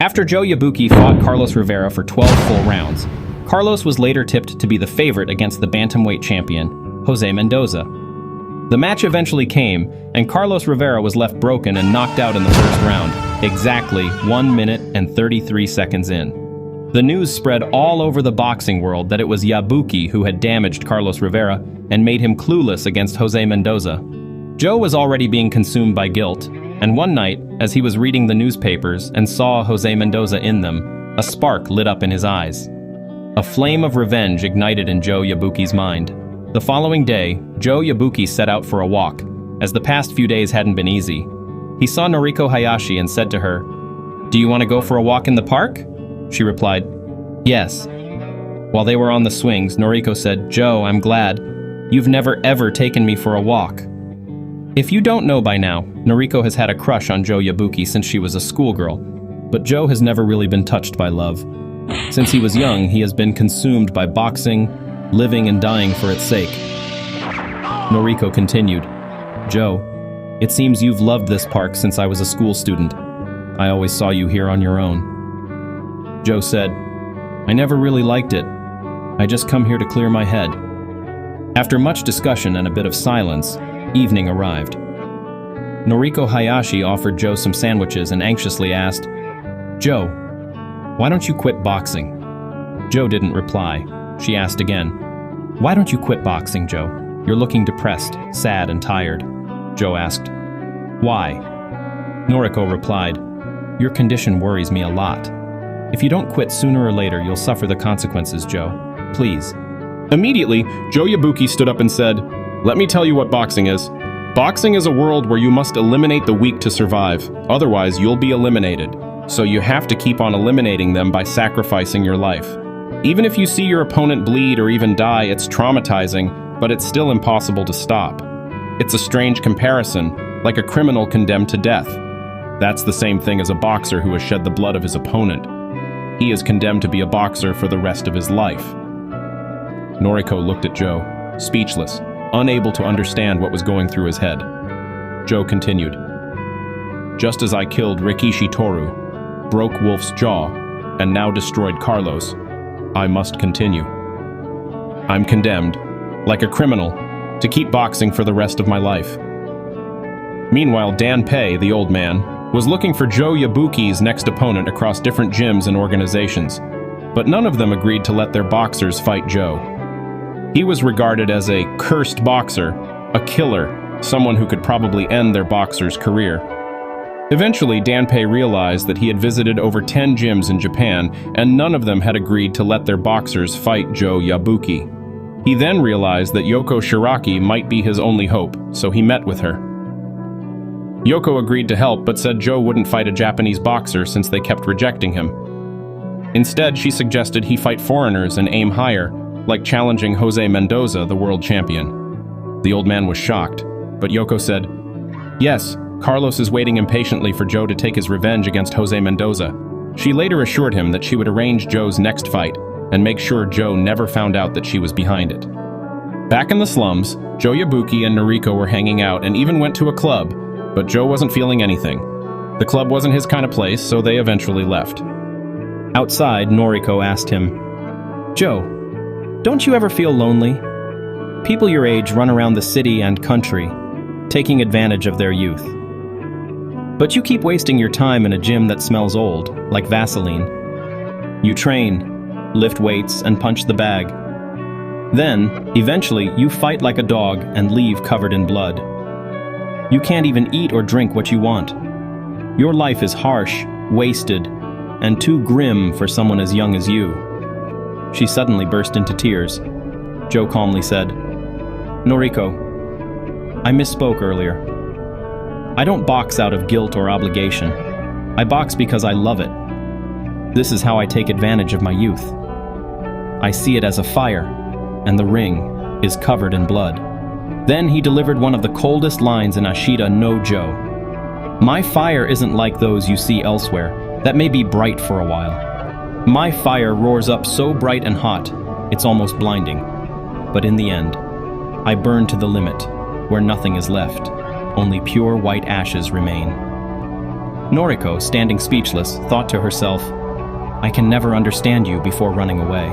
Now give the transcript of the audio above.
After Joe Yabuki fought Carlos Rivera for 12 full rounds, Carlos was later tipped to be the favorite against the bantamweight champion, Jose Mendoza. The match eventually came, and Carlos Rivera was left broken and knocked out in the first round, exactly 1 minute and 33 seconds in. The news spread all over the boxing world that it was Yabuki who had damaged Carlos Rivera and made him clueless against Jose Mendoza. Joe was already being consumed by guilt, and one night, as he was reading the newspapers and saw Jose Mendoza in them, a spark lit up in his eyes. A flame of revenge ignited in Joe Yabuki's mind. The following day, Joe Yabuki set out for a walk, as the past few days hadn't been easy. He saw Noriko Hayashi and said to her, "Do you want to go for a walk in the park?" She replied, "Yes." While they were on the swings, Noriko said, "Joe, I'm glad. You've never ever taken me for a walk." If you don't know by now, Noriko has had a crush on Joe Yabuki since she was a schoolgirl, but Joe has never really been touched by love. Since he was young, he has been consumed by boxing, living and dying for its sake. Noriko continued, "Joe, it seems you've loved this park since I was a school student. I always saw you here on your own." Joe said, "I never really liked it. I just come here to clear my head." After much discussion and a bit of silence, evening arrived. Noriko Hayashi offered Joe some sandwiches and anxiously asked, "Joe, why don't you quit boxing?" Joe didn't reply. She asked again, "Why don't you quit boxing, Joe? You're looking depressed, sad, and tired." Joe asked, "Why?" Noriko replied, "Your condition worries me a lot. If you don't quit sooner or later, you'll suffer the consequences, Joe. Please." Immediately, Joe Yabuki stood up and said, "Let me tell you what boxing is. Boxing is a world where you must eliminate the weak to survive. Otherwise, you'll be eliminated. So you have to keep on eliminating them by sacrificing your life. Even if you see your opponent bleed or even die, it's traumatizing, but it's still impossible to stop. It's a strange comparison, like a criminal condemned to death. That's the same thing as a boxer who has shed the blood of his opponent. He is condemned to be a boxer for the rest of his life." Noriko looked at Joe, speechless, unable to understand what was going through his head. Joe continued, "Just as I killed Rikishi Toru, broke Wolf's jaw, and now destroyed Carlos, I must continue. I'm condemned, like a criminal, to keep boxing for the rest of my life." Meanwhile, Dan Pei, the old man, was looking for Joe Yabuki's next opponent across different gyms and organizations, but none of them agreed to let their boxers fight Joe. He was regarded as a cursed boxer, a killer, someone who could probably end their boxer's career. Eventually, Dan Pei realized that he had visited over 10 gyms in Japan, and none of them had agreed to let their boxers fight Joe Yabuki. He then realized that Yoko Shiraki might be his only hope, so he met with her. Yoko agreed to help, but said Joe wouldn't fight a Japanese boxer since they kept rejecting him. Instead, she suggested he fight foreigners and aim higher, like challenging Jose Mendoza, the world champion. The old man was shocked, but Yoko said, "Yes, Carlos is waiting impatiently for Joe to take his revenge against Jose Mendoza." She later assured him that she would arrange Joe's next fight and make sure Joe never found out that she was behind it. Back in the slums, Joe Yabuki and Noriko were hanging out and even went to a club, but Joe wasn't feeling anything. The club wasn't his kind of place, so they eventually left. Outside, Noriko asked him, "Joe, don't you ever feel lonely? People your age run around the city and country, taking advantage of their youth. But you keep wasting your time in a gym that smells old, like Vaseline. You train, lift weights, and punch the bag. Then, eventually, you fight like a dog and leave covered in blood. You can't even eat or drink what you want. Your life is harsh, wasted, and too grim for someone as young as you." She suddenly burst into tears. Joe calmly said, "Noriko, I misspoke earlier. I don't box out of guilt or obligation. I box because I love it. This is how I take advantage of my youth. I see it as a fire, and the ring is covered in blood." Then he delivered one of the coldest lines in Ashita no Joe. "My fire isn't like those you see elsewhere, that may be bright for a while. My fire roars up so bright and hot, it's almost blinding. But in the end, I burn to the limit, where nothing is left, only pure white ashes remain." Noriko, standing speechless, thought to herself, I can never understand you before running away.